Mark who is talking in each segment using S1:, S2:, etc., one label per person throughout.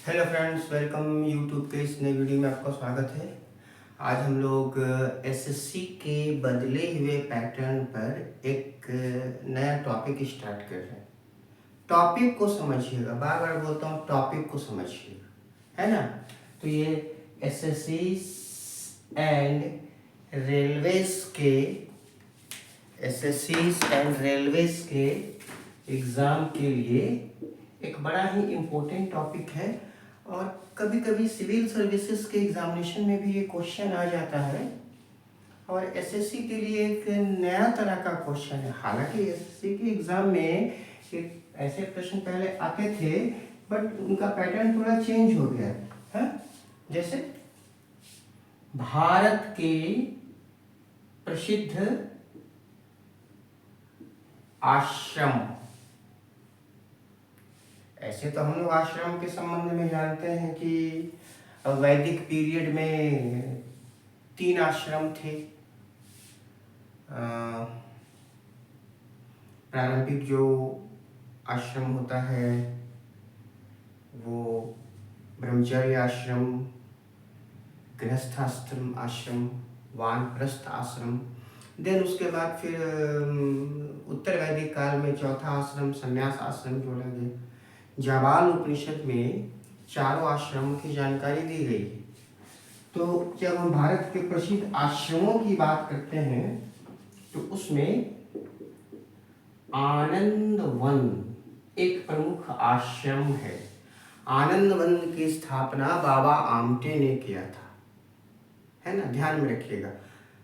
S1: Hello friends, welcome YouTube के इस नए वीडियो में आपका स्वागत है। आज हम लोग एसएससी के बदले हुए पैटर्न पर एक नया टॉपिक स्टार्ट कर रहे हैं। टॉपिक को समझिएगा, बार बार बोलता हूँ, टॉपिक को समझिएगा, है ना। तो ये एसएससी एंड रेलवेज के एग्ज़ाम के लिए एक बड़ा ही इम्पोर्टेंट टॉपिक है। और कभी कभी सिविल सर्विसेज के एग्जामिनेशन में भी ये क्वेश्चन आ जाता है और एसएससी के लिए एक नया तरह का क्वेश्चन है। हालांकि एसएससी के एग्ज़ाम में एक ऐसे प्रश्न पहले आते थे, बट उनका पैटर्न थोड़ा चेंज हो गया है। जैसे भारत के प्रसिद्ध आश्रम। ऐसे तो हम लोग आश्रम के संबंध में जानते हैं कि वैदिक पीरियड में 3 आश्रम थे। प्रारंभिक जो आश्रम होता है वो ब्रह्मचर्य आश्रम, गृहस्थाश्रम आश्रम, वानप्रस्थ आश्रम। देन उसके बाद फिर उत्तर वैदिक काल में चौथा आश्रम संन्यास आश्रम जोड़ा गया। जाबाल उपनिषद में चारों आश्रमों की जानकारी दी गई है। तो जब हम भारत के प्रसिद्ध आश्रमों की बात करते हैं तो उसमें आनंद वन एक प्रमुख आश्रम है। आनंद वन की स्थापना बाबा आमटे ने किया था, है ना, ध्यान में रखिएगा।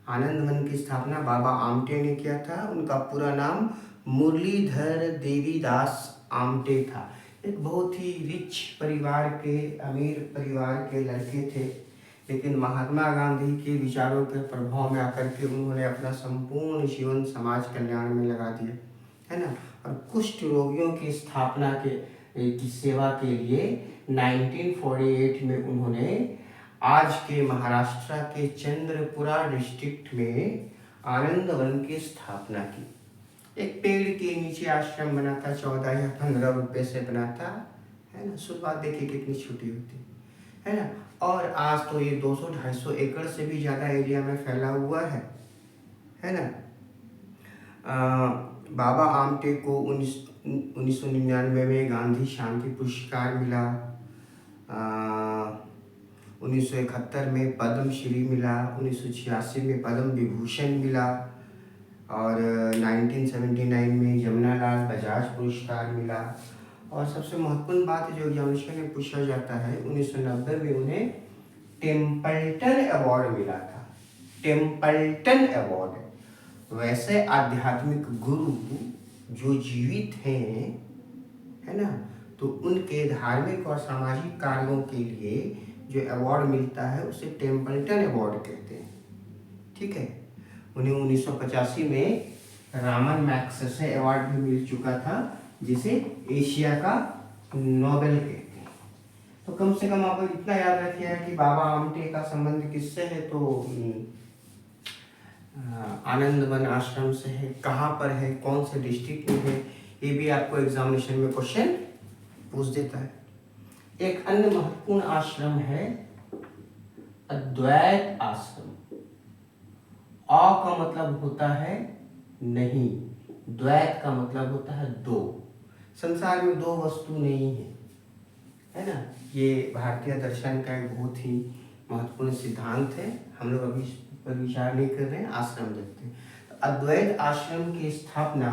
S1: आनंद वन की स्थापना बाबा आमटे ने किया था। उनका पूरा नाम मुरलीधर देवीदास आमटे था। एक बहुत ही रिच परिवार के, अमीर परिवार के लड़के थे, लेकिन महात्मा गांधी के विचारों के प्रभाव में आकर के उन्होंने अपना संपूर्ण जीवन समाज कल्याण में लगा दिया, है ना। और कुष्ठ रोगियों की स्थापना की सेवा के लिए 1948 में उन्होंने आज के महाराष्ट्र के चंद्रपुरा डिस्ट्रिक्ट में आनंद वन की स्थापना की। एक पेड़ के नीचे आश्रम बना था, 14 या 15 रुपए से बना था, है ना। शुरुआत देखिए कितनी छोटी होती है ना। और आज तो ये 200-250 एकड़ से भी ज़्यादा एरिया में फैला हुआ है ना। बाबा आमटे को 1999 में गांधी शांति पुरस्कार मिला। 1971 में पद्म श्री मिला, 1986 में पद्म विभूषण मिला और 1979 में जमुनालाल बजाज पुरस्कार मिला। और सबसे महत्वपूर्ण बात जो एग्जामिनेशन में पूछा जाता है, 1990 में उन्हें टेम्पल्टन अवार्ड मिला था। Templeton award. वैसे आध्यात्मिक गुरु जो जीवित हैं, है ना, तो उनके धार्मिक और सामाजिक कार्यों के लिए जो अवार्ड मिलता है उसे टेम्पल्टन अवार्ड कहते हैं, ठीक है। उन्हें 1985 में रामन मैग्सेसे अवार्ड भी मिल चुका था, जिसे एशिया का नोबेल कहते हैं। तो कम से कम आप इतना याद रखिएगा कि बाबा आमटे का संबंध किससे है, तो आनंद वन आश्रम से है। कहाँ पर है, कौन से डिस्ट्रिक्ट में है, ये भी आपको एग्जामिनेशन में क्वेश्चन पूछ देता है। एक अन्य महत्वपूर्ण आश्रम है अद्वैत आश्रम। अ का मतलब होता है नहीं, द्वैत का मतलब होता है दो। संसार में दो वस्तु नहीं है ना। ये भारतीय दर्शन का एक बहुत ही महत्वपूर्ण सिद्धांत है। हम लोग अभी इस पर विचार नहीं कर रहे हैं, आश्रम देखते हैं। तो अद्वैत आश्रम की स्थापना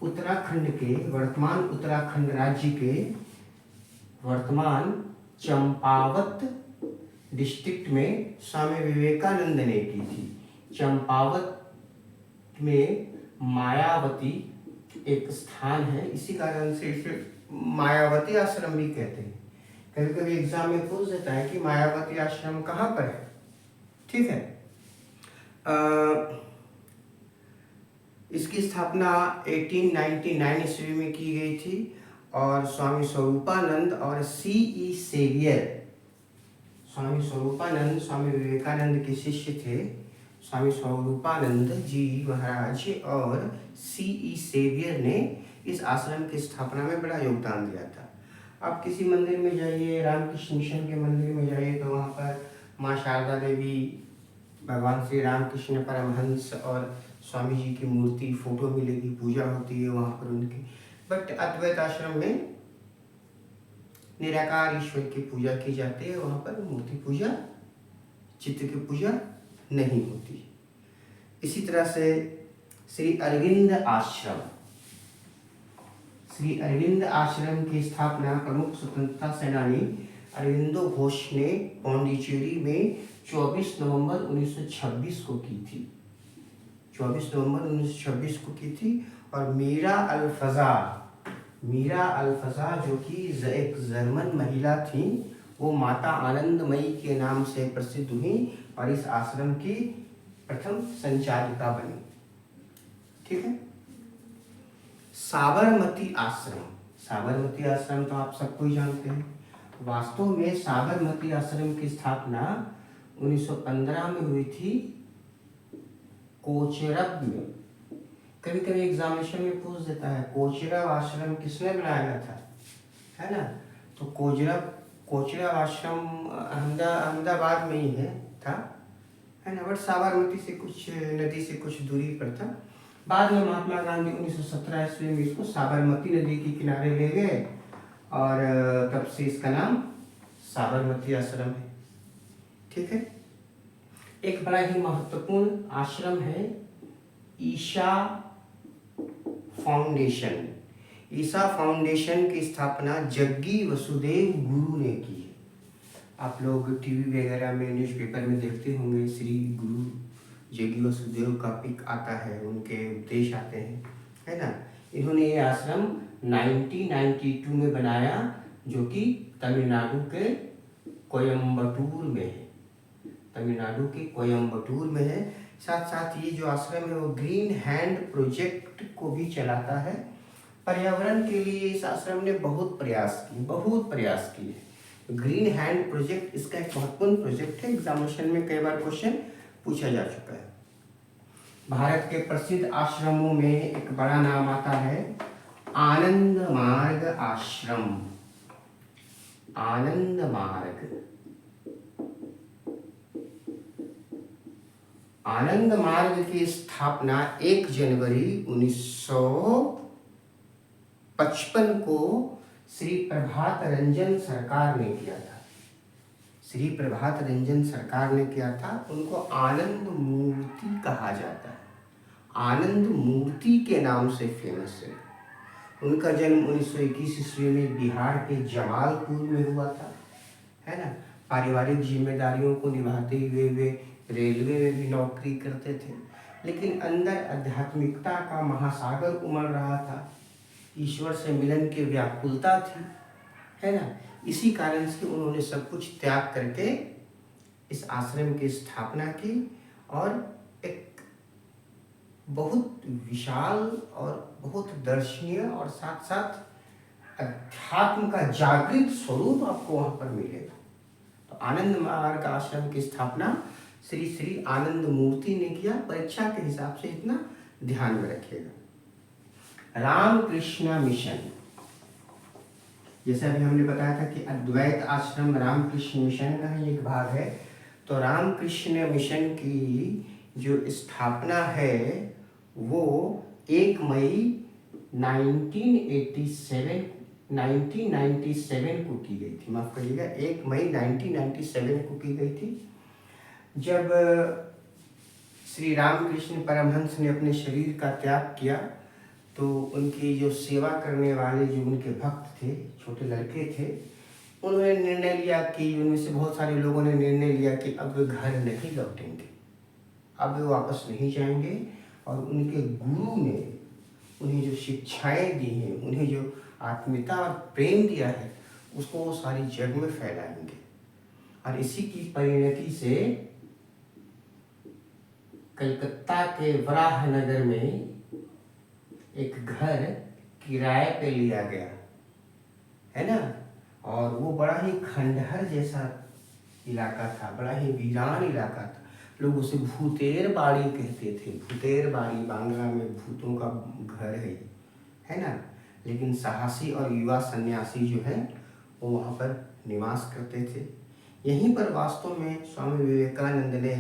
S1: उत्तराखंड के, वर्तमान उत्तराखंड राज्य के वर्तमान चंपावत डिस्ट्रिक्ट में स्वामी विवेकानंद ने की थी। चंपावत में मायावती एक स्थान है, इसी कारण से इसे मायावती आश्रम भी कहते हैं। कभी कभी एग्जाम में पूछ देता है कि मायावती आश्रम कहाँ पर है, ठीक है। इसकी स्थापना 1899 ईस्वी में की गई थी और स्वामी स्वरूपानंद और C.E. सेवियर, स्वामी स्वरूपानंद स्वामी विवेकानंद के शिष्य थे। स्वामी स्वरूपानंद जी महाराज और C.E. सेवियर ने इस आश्रम की स्थापना में बड़ा योगदान दिया था। आप किसी मंदिर में जाइए, रामकृष्ण मिशन के मंदिर में जाइए, तो वहाँ पर माँ शारदा देवी, भगवान श्री रामकृष्ण परमहंस और स्वामी जी की मूर्ति, फोटो मिलेगी, पूजा होती है वहाँ पर उनकी। बट अद्वैत आश्रम में निराकार ईश्वर की पूजा की जाती है, वहाँ पर मूर्ति पूजा, चित्र की पूजा नहीं होती। इसी तरह से श्री अरविंद आश्रम, श्री अरविंद आश्रम की स्थापना प्रमुख स्वतंत्रता सेनानी अरविंदो घोष ने पौंडीचेरी में 24 नवंबर 1926 को की थी। 24 नवंबर 1926 को की थी। और मीरा अल्फज़ा जो कि एक जर्मन महिला थी, वो माता आनंदमयी के नाम से प्रसिद्ध हुई और इस आश्रम की प्रथम संचालिका बनी। ठीक है। साबरमती आश्रम तो आप सबको ही जानते हैं। वास्तव में साबरमती आश्रम की स्थापना 1915 में हुई थी कोचरब में। कभी कभी एग्जामिनेशन में पूछ देता है कोचरब आश्रम किसने बनाया था, है ना। तो कोचरब आश्रम अहमदाबाद में ही था, है ना। बट साबरमती से कुछ नदी से कुछ दूरी पर था। बाद में महात्मा गांधी 1917 ईस्वी में इसको साबरमती नदी के किनारे ले गए और तब से इसका नाम साबरमती आश्रम है। ठीक है। एक बड़ा ही महत्वपूर्ण आश्रम है ईशा फाउंडेशन। ईशा फाउंडेशन की स्थापना जग्गी वसुदेव गुरु ने की है। आप लोग टीवी वगैरह में, न्यूज़पेपर में देखते होंगे, श्री गुरु जग्गी वसुदेव का पिक आता है, उनके उपदेश आते हैं, है ना। इन्होंने ये आश्रम 1992 में बनाया, जो कि तमिलनाडु के कोयम्बटूर में है। तमिलनाडु के कोयम्बटूर में है। साथ साथ ये जो आश्रम है वो ग्रीन हैंड प्रोजेक्ट को भी चलाता है। पर्यावरण के लिए इस आश्रम ने बहुत प्रयास किए। ग्रीन हैंड प्रोजेक्ट इसका एक महत्वपूर्ण प्रोजेक्ट है। एग्जामिनेशन में कई बार क्वेश्चन पूछा जा चुका है। भारत के प्रसिद्ध आश्रमों में एक बड़ा नाम आता है आनंद मार्ग आश्रम। आनंद मार्ग की स्थापना 1 जनवरी 1955 को श्री प्रभात रंजन सरकार ने किया था। उनको आनंद मूर्ति कहा जाता है। आनंद मूर्ति के नाम से फेमस है। उनका जन्म 1921 ईस्वी में बिहार के जमालपुर में हुआ था, है ना। पारिवारिक जिम्मेदारियों को निभाते हुए वे रेलवे में भी नौकरी करते थे, लेकिन अंदर आध्यात्मिकता का महासागर उमड़ रहा था। ईश्वर से मिलन की व्याकुलता थी, है ना। इसी कारण से उन्होंने सब कुछ त्याग करके इस आश्रम की स्थापना की और एक बहुत विशाल और बहुत दर्शनीय और साथ साथ अध्यात्म का जागृत स्वरूप आपको वहाँ पर मिलेगा। तो आनंद मार्ग आश्रम की स्थापना श्री श्री आनंद मूर्ति ने किया। परीक्षा के हिसाब से इतना ध्यान में रखिएगा। रामकृष्ण मिशन, जैसे अभी हमने बताया था कि अद्वैत आश्रम रामकृष्ण मिशन का ही एक भाग है। तो रामकृष्ण मिशन की जो स्थापना है वो 1 मई 1997 को की गई थी। माफ करिएगा, 1 मई 1997 को की गई थी, जब श्री रामकृष्ण परमहंस ने अपने शरीर का त्याग किया। तो उनकी जो सेवा करने वाले जो उनके भक्त थे, छोटे लड़के थे, उन्होंने निर्णय लिया कि उनमें से बहुत सारे लोगों ने निर्णय लिया कि अब वे घर नहीं लौटेंगे, अब वे वापस नहीं जाएंगे। और उनके गुरु ने उन्हें जो शिक्षाएं दी हैं, उन्हें जो आत्मीयता और प्रेम दिया है, उसको वो सारी जग में फैलाएंगे। और इसी की परिणति से कलकत्ता के वराहनगर में एक घर किराए पे लिया गया, है ना। और वो बड़ा ही खंडहर जैसा इलाका था, बड़ा ही वीरान इलाका था। लोग उसे भूतेर बाड़ी कहते थे। भूतेर बाड़ी बांग्ला में भूतों का घर है ना। लेकिन साहसी और युवा सन्यासी जो है वो वहाँ पर निवास करते थे। यहीं पर वास्तव में स्वामी विवेकानंद ने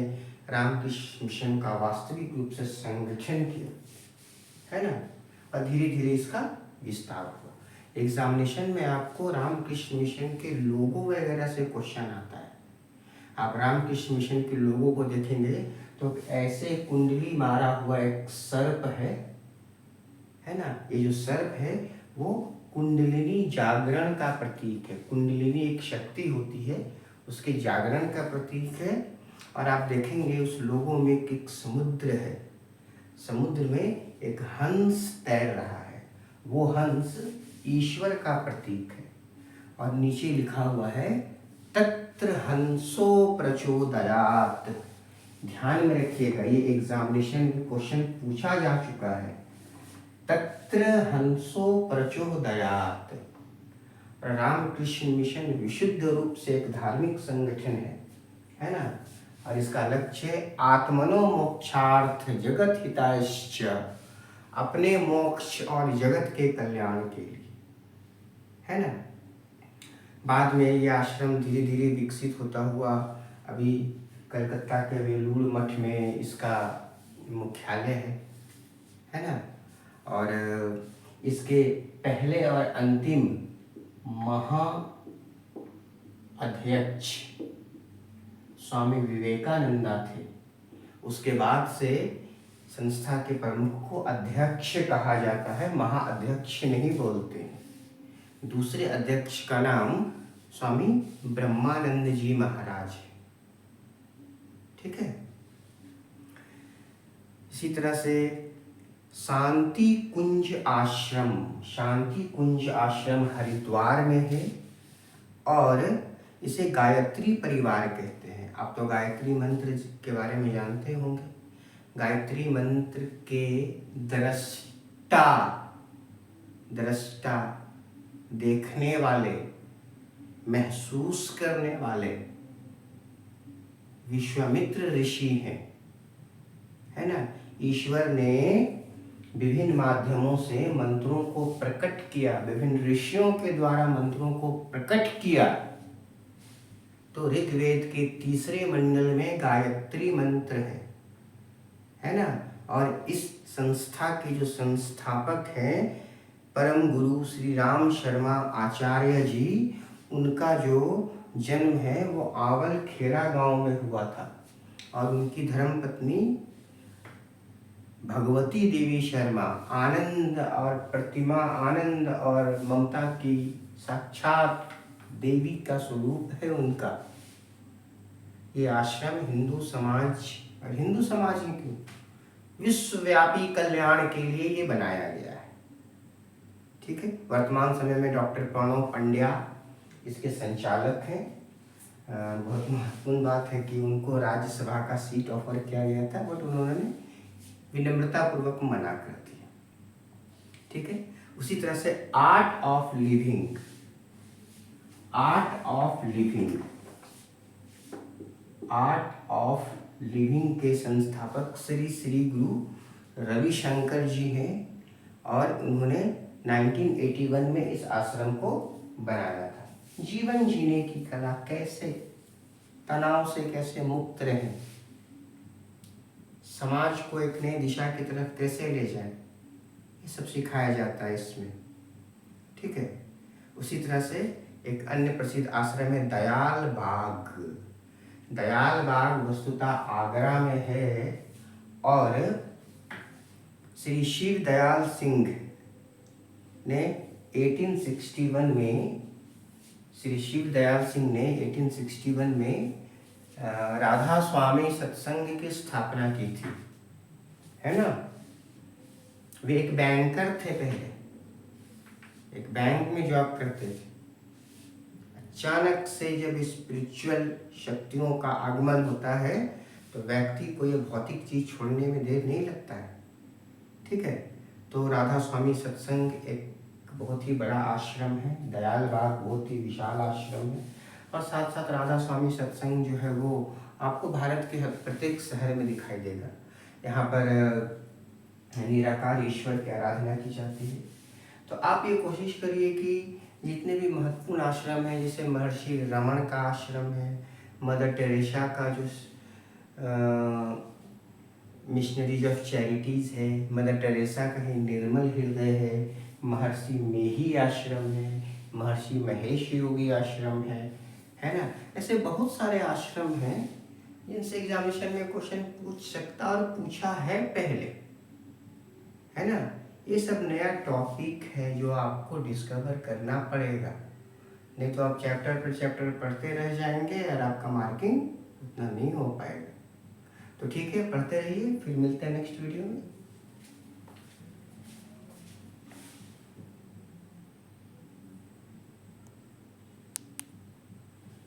S1: रामकृष्ण मिशन का वास्तविक रूप से संगठन किया, है ना, और धीरे धीरे इसका विस्तार हुआ। एग्जामिनेशन में आपको रामकृष्ण मिशन के लोगो वगैरह से क्वेश्चन आता है। आप रामकृष्ण मिशन के लोगों को देखेंगे तो ऐसे कुंडली मारा हुआ एक सर्प है ना। ये जो सर्प है वो कुंडलिनी जागरण का प्रतीक है। कुंडलिनी एक शक्ति होती है, उसके जागरण का प्रतीक है। और आप देखेंगे उस लोगों में एक समुद्र है, समुद्र में एक हंस तैर रहा है, वो हंस ईश्वर का प्रतीक है। और नीचे लिखा हुआ है तत्र हंसो प्रचोदयात्। ध्यान में रखिएगा, ये एग्जामिनेशन में क्वेश्चन पूछा जा चुका है। तत्र हंसो प्रचोदयात्। रामकृष्ण मिशन विशुद्ध रूप से एक धार्मिक संगठन है ना। और इसका लक्ष्य है आत्मनो मोक्षार्थ जगत हितायश्च, अपने मोक्ष और जगत के कल्याण के लिए, है ना। बाद में ये आश्रम धीरे धीरे विकसित होता हुआ अभी कलकत्ता के वेलूर मठ में इसका मुख्यालय है ना। और इसके पहले और अंतिम महा अध्यक्ष स्वामी विवेकानंदा थे। उसके बाद से संस्था के प्रमुख को अध्यक्ष कहा जाता है, महाअध्यक्ष नहीं बोलते हैं। दूसरे अध्यक्ष का नाम स्वामी ब्रह्मानंद जी महाराज है, ठीक है। इसी तरह से शांति कुंज आश्रम, शांति कुंज आश्रम हरिद्वार में है और इसे गायत्री परिवार कहते हैं। आप तो गायत्री मंत्र के बारे में जानते होंगे। गायत्री मंत्र के दृष्टा, देखने वाले, महसूस करने वाले विश्वामित्र ऋषि हैं, है ना। ईश्वर ने विभिन्न माध्यमों से मंत्रों को प्रकट किया, विभिन्न ऋषियों के द्वारा मंत्रों को प्रकट किया। तो ऋग्वेद के तीसरे मंडल में गायत्री मंत्र है ना। और इस संस्था के जो संस्थापक हैं परम गुरु श्री राम शर्मा आचार्य जी, उनका जो जन्म है वो आवल खेरा गांव में हुआ था। और उनकी धर्मपत्नी भगवती देवी शर्मा आनंद और प्रतिमा, आनंद और ममता की साक्षात देवी का स्वरूप है उनका। ये आश्रम हिंदू समाज, और हिंदू समाज ही क्यों, विश्वव्यापी कल्याण के लिए ये बनाया गया है, ठीक है। वर्तमान समय में डॉक्टर प्रणव पंड्या इसके संचालक हैं। बहुत महत्वपूर्ण बात है कि उनको राज्यसभा का सीट ऑफर किया गया था, बट उन्होंने विनम्रता पूर्वक मना कर दिया, ठीक है। उसी तरह से art of living, art of living के संस्थापक श्री श्री गुरु रविशंकर जी हैं। और उन्होंने 1981 में इस आश्रम को बनाया था। जीवन जीने की कला, कैसे तनाव से कैसे मुक्त रहें, समाज को एक नई दिशा की तरफ कैसे ले जाएं, ये सब सिखाया जाता है इसमें, ठीक है। उसी तरह से एक अन्य प्रसिद्ध आश्रम है दयाल बाग। दयाल बाग वस्तुतः आगरा में है। और श्री शिव दयाल सिंह ने 1861 में, श्री शिव दयाल सिंह ने 1861 में राधा स्वामी सत्संग की स्थापना की थी, है ना। वे एक बैंकर थे, पहले एक बैंक में जॉब करते थे। अचानक से जब स्पिरिचुअल शक्तियों का आगमन होता है तो व्यक्ति को ये भौतिक चीज छोड़ने में देर नहीं लगता है, ठीक है। तो राधा स्वामी सत्संग एक बहुत ही बड़ा आश्रम है, दयाल बाग बहुत ही विशाल आश्रम है। और साथ साथ राधा स्वामी सत्संग जो है वो आपको भारत के प्रत्येक शहर में दिखाई देगा। यहाँ पर निराकार ईश्वर की आराधना की जाती है। तो आप ये कोशिश करिए कि जितने भी महत्वपूर्ण आश्रम हैं, जैसे महर्षि रमन का आश्रम है, मदर टेरेसा का जो मिशनरीज ऑफ चैरिटीज़ है, मदर टेरेसा का ही निर्मल हृदय है, महर्षि मेही आश्रम है, महर्षि महेश योगी आश्रम है ना। ऐसे बहुत सारे आश्रम हैं जिनसे एग्जामिनेशन में क्वेश्चन पूछ सकता और पूछा है पहले, है ना। ये सब नया टॉपिक है जो आपको डिस्कवर करना पड़ेगा, नहीं तो आप चैप्टर पर चैप्टर पढ़ते रह जाएंगे और आपका मार्किंग उतना नहीं हो पाएगा। तो ठीक है, पढ़ते रहिए, फिर मिलते हैं नेक्स्ट वीडियो में।